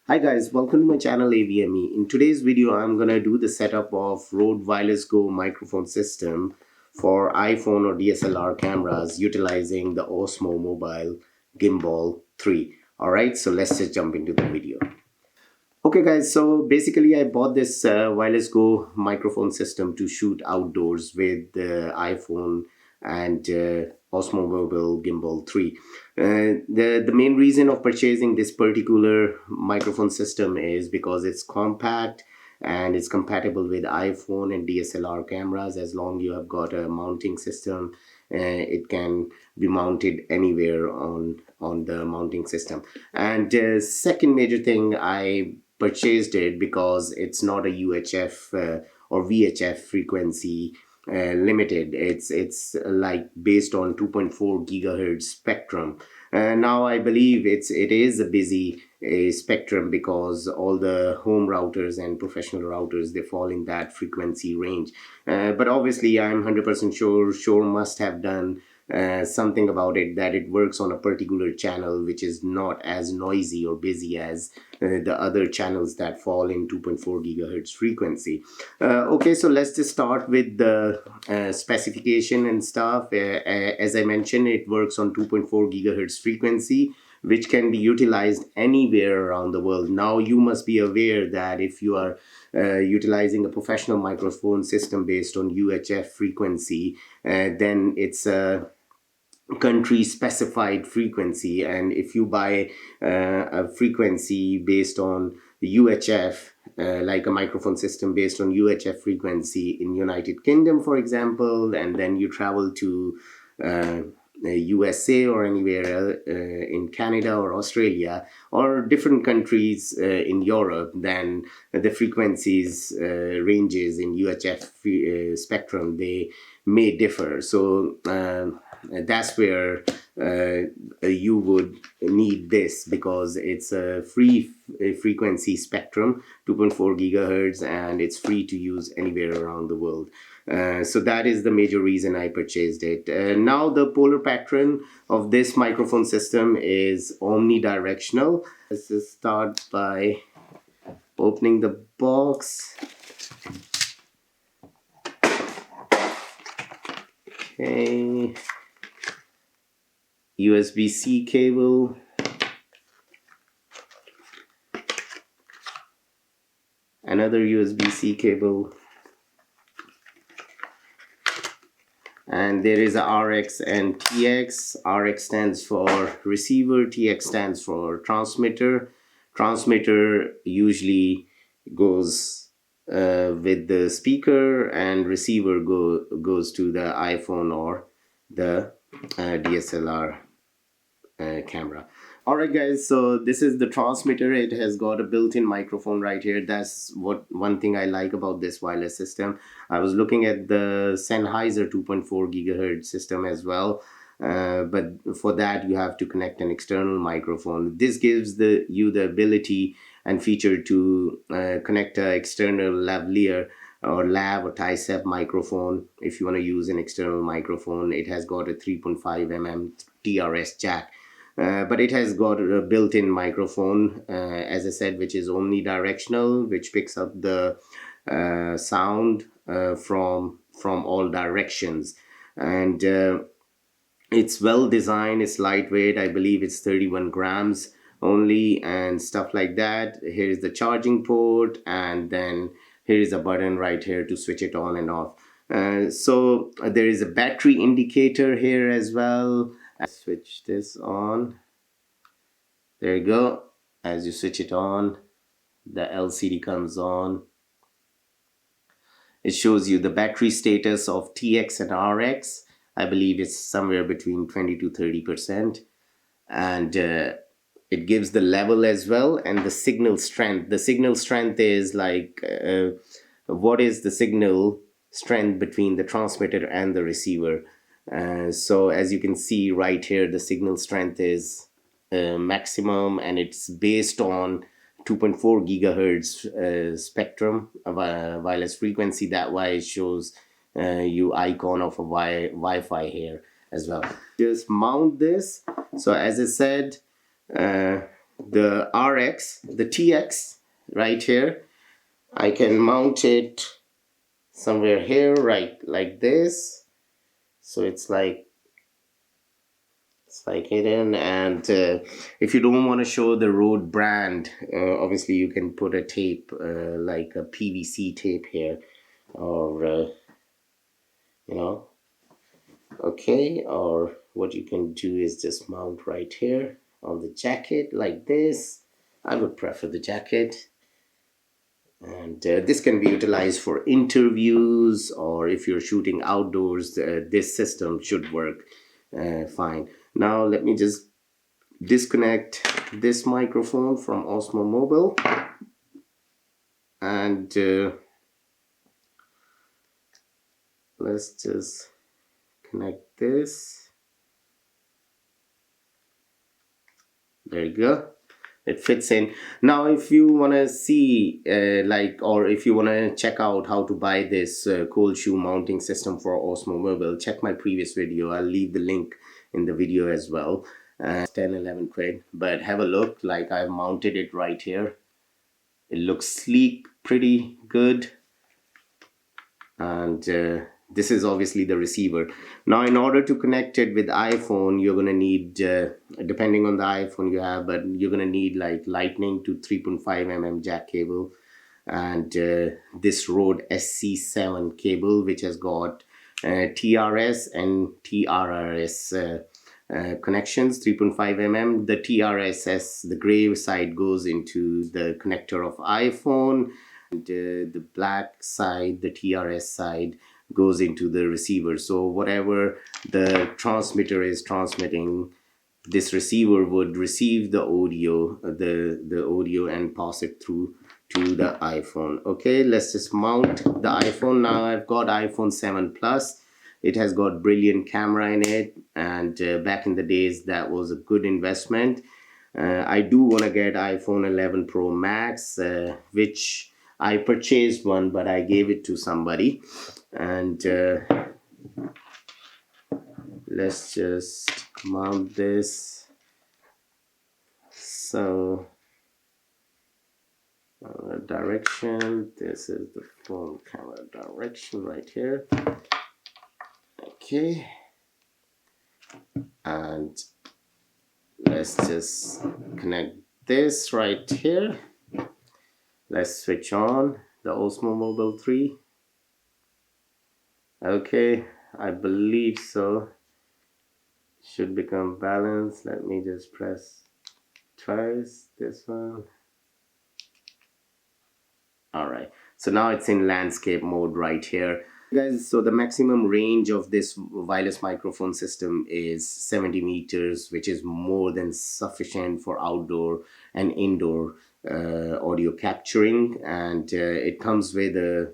Hi guys, welcome to my channel AVME. In today's video, I'm gonna do the setup of Rode Wireless Go microphone system for iPhone or DSLR cameras utilizing the Osmo Mobile Gimbal 3. Alright, so let's just jump into the video. Okay guys, so basically I bought this Wireless Go microphone system to shoot outdoors with the iPhone and Osmo Mobile Gimbal 3. The main reason of purchasing this particular microphone system is because it's compact and it's compatible with iPhone and DSLR cameras. As long you have got a mounting system, it can be mounted anywhere on the mounting system. And second major thing, I purchased it because it's not a UHF or VHF frequency limited. It's like based on 2.4 gigahertz spectrum. Now I believe it is a busy spectrum because all the home routers and professional routers, they fall in that frequency range. But obviously I'm 100% sure must have done something about it, that it works on a particular channel which is not as noisy or busy as the other channels that fall in 2.4 gigahertz frequency. Okay, so let's just start with the specification and stuff. As I mentioned, it works on 2.4 gigahertz frequency, which can be utilized anywhere around the world. Now you must be aware that if you are utilizing a professional microphone system based on UHF frequency, then it's a country specified frequency, and if you buy a frequency based on UHF, like a microphone system based on UHF frequency in United Kingdom, for example, and then you travel to USA or anywhere in Canada or Australia or different countries in Europe, then the frequencies ranges in UHF spectrum, they may differ. So that's where you would need this, because it's a free frequency spectrum, 2.4 gigahertz, and it's free to use anywhere around the world. So that is the major reason I purchased it. Now the polar pattern of this microphone system is omnidirectional. Let's just start by opening the box. Okay. USB-C cable, another USB-C cable, and there is a RX and TX. RX stands for receiver, TX stands for transmitter. Transmitter usually goes with the speaker, and receiver goes to the iPhone or the DSLR camera. Alright guys, so this is the transmitter. It has got a built-in microphone right here. That's one thing I like about this wireless system. I was looking at the Sennheiser 2.4 gigahertz system as well, but for that you have to connect an external microphone. This gives you the ability and feature to connect an external lavalier or lav or TiSep microphone. If you want to use an external microphone, it has got a 3.5 mm TRS jack. But it has got a built-in microphone, as I said, which is omnidirectional, which picks up the sound from all directions. And it's well designed, it's lightweight. I believe it's 31 grams only and stuff like that. Here is the charging port, and then here is a button right here to switch it on and off. So there is a battery indicator here as well. I switch this on. There you go. As you switch it on, the LCD comes on. It shows you the battery status of TX and RX. I believe it's somewhere between 20 to 30%. And it gives the level as well, and the signal strength. The signal strength is like what is the signal strength between the transmitter and the receiver. So as you can see right here, the signal strength is maximum, and it's based on 2.4 gigahertz spectrum of wireless frequency. That why it shows you icon of a Wi-Fi here as well. Just mount this. So as I said, the RX, the TX right here. I can mount it somewhere here, right, like this. So it's like hidden. And if you don't want to show the Rode brand, obviously you can put a tape, like a PVC tape here, or you know, okay. Or what you can do is just mount right here on the jacket like this. I would prefer the jacket. And this can be utilized for interviews, or if you're shooting outdoors, this system should work fine. Now let me just disconnect this microphone from Osmo Mobile, and let's just connect this. There you go. It fits in. Now if you want to see or if you want to check out how to buy this cold shoe mounting system for Osmo Mobile, check my previous video. I'll leave the link in the video as well. 10-11 quid, but have a look. Like, I've mounted it right here. It looks sleek, pretty good. And this is obviously the receiver. Now in order to connect it with iPhone, you're gonna need, depending on the iPhone you have, but you're gonna need like lightning to 3.5mm jack cable, and this Rode SC7 cable, which has got TRS and TRRS connections, 3.5mm. The TRSS, the gray side, goes into the connector of iPhone, and the black side, the TRS side, goes into the receiver. So whatever the transmitter is transmitting, this receiver would receive the audio, the audio, and pass it through to the iPhone. Okay, let's just mount the iPhone. Now I've got iPhone 7 Plus. It has got brilliant camera in it, and back in the days that was a good investment. I do want to get iPhone 11 Pro Max, which I purchased one, but I gave it to somebody. And let's just mount this. So direction, this is the phone camera direction right here. Okay, and let's just connect this right here. Let's switch on the Osmo Mobile 3. Okay, I believe so. Should become balanced. Let me just press twice this one. Alright, so now it's in landscape mode right here. Guys, so the maximum range of this wireless microphone system is 70 meters, which is more than sufficient for outdoor and indoor audio capturing. And it comes with a,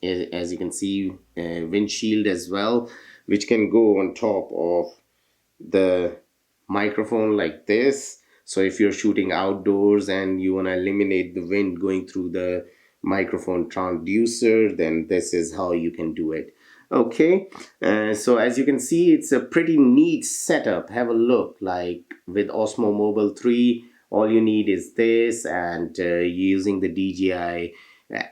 as you can see, a windshield as well, which can go on top of the microphone like this. So if you're shooting outdoors and you want to eliminate the wind going through the microphone transducer, then this is how you can do it. Okay, so as you can see, it's a pretty neat setup. Have a look. Like with Osmo Mobile 3, all you need is this, and using the DJI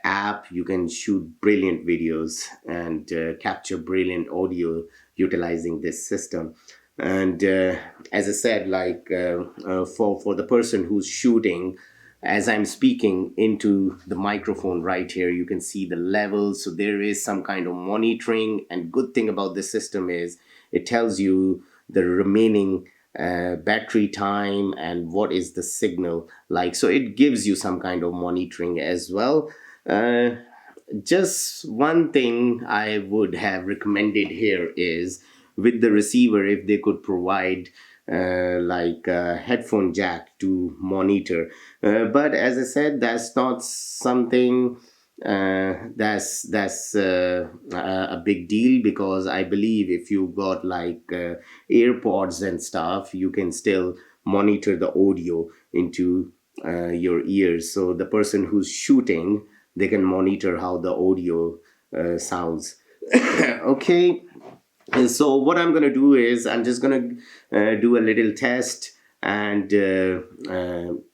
app, you can shoot brilliant videos and capture brilliant audio utilizing this system. And as I said, like for the person who's shooting, as I'm speaking into the microphone right here, you can see the levels. So there is some kind of monitoring, and good thing about this system is it tells you the remaining battery time and what is the signal like. So it gives you some kind of monitoring as well. Just one thing I would have recommended here is, with the receiver, if they could provide like a headphone jack to monitor. But as I said, that's not something that's a big deal, because I believe if you got like AirPods and stuff, you can still monitor the audio into your ears. So the person who's shooting, they can monitor how the audio sounds. Okay. And so what I'm going to do is I'm just going to do a little test, and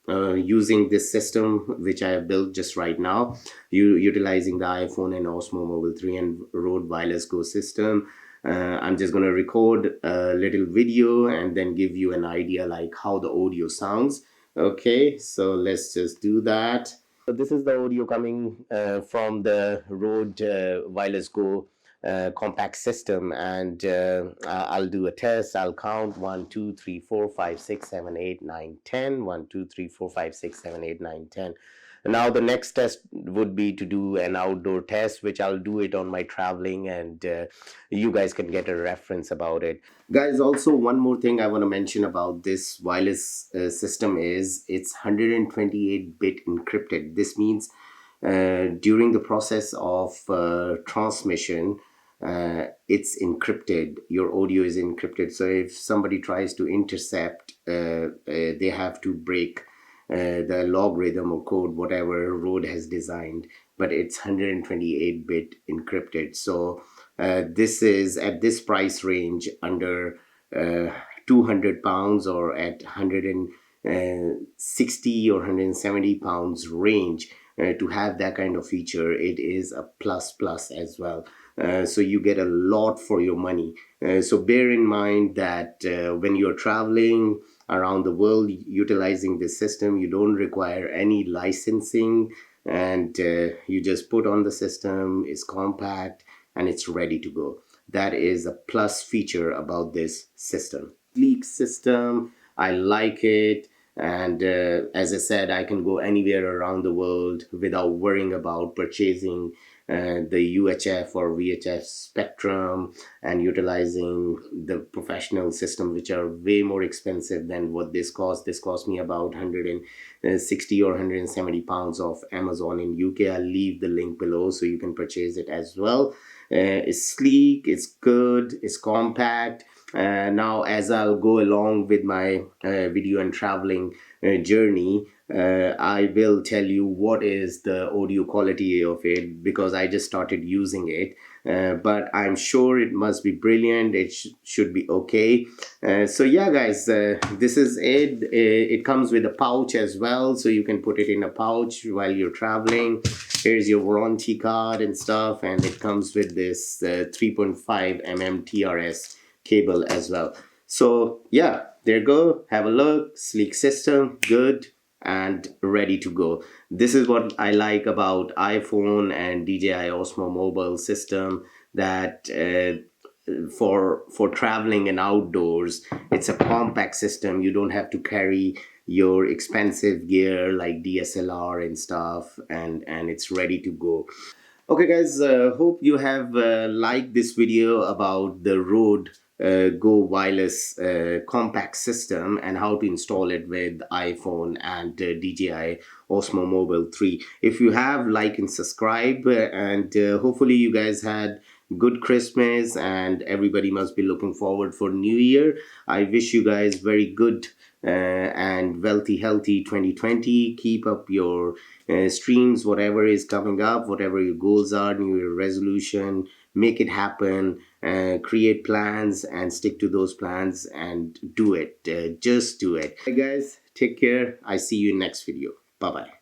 using this system which I have built just right now, utilizing the iPhone and Osmo Mobile 3 and Rode Wireless Go system. I'm just going to record a little video and then give you an idea like how the audio sounds. Okay, so let's just do that. So this is the audio coming from the Rode Wireless Go compact system, and I'll do a test. I'll count 1 2 3 4 5 6 7 8 9 10. 1 2 3 4 5 6 7 8 9 10. Now the next test would be to do an outdoor test, which I'll do it on my traveling, and you guys can get a reference about it. Guys, also one more thing I want to mention about this wireless system is it's 128-bit encrypted. This means during the process of transmission, it's encrypted. Your audio is encrypted. So if somebody tries to intercept, they have to break the logarithm or code, whatever Rode has designed, but it's 128-bit encrypted. So this is at this price range under 200 pounds or at 160 or 170 pounds range. To have that kind of feature, it is a plus as well. So you get a lot for your money. So bear in mind that when you're traveling around the world utilizing this system, you don't require any licensing, and you just put on the system. It's compact and it's ready to go. That is a plus feature about this system. Sleek system, I like it. And as I said, I can go anywhere around the world without worrying about purchasing the UHF or VHF spectrum and utilizing the professional system, which are way more expensive than what this cost. This cost me about 160 or 170 pounds of Amazon in UK. I'll leave the link below so you can purchase it as well. It's sleek, it's good, it's compact. Now, as I'll go along with my video and traveling journey, I will tell you what is the audio quality of it, because I just started using it. But I'm sure it must be brilliant. It should be okay. So yeah, guys, this is it. It comes with a pouch as well, so you can put it in a pouch while you're traveling. Here's your warranty card and stuff, and it comes with this 3.5 mm TRS cable as well. So yeah, there you go. Have a look. Sleek system, good and ready to go. This is what I like about iPhone and DJI Osmo mobile system, that for traveling and outdoors, it's a compact system. You don't have to carry your expensive gear like DSLR and stuff, and it's ready to go. Okay guys, hope you have liked this video about the Rode Go wireless compact system and how to install it with iPhone and DJI Osmo Mobile 3. If you have, like and subscribe, and hopefully you guys had good Christmas, and everybody must be looking forward for New Year. I wish you guys very good and wealthy, healthy 2020. Keep up your streams, whatever is coming up, whatever your goals are, New Year resolution, make it happen. Create plans and stick to those plans and do it. Just do it. Hey guys, take care. I see you in next video. Bye bye.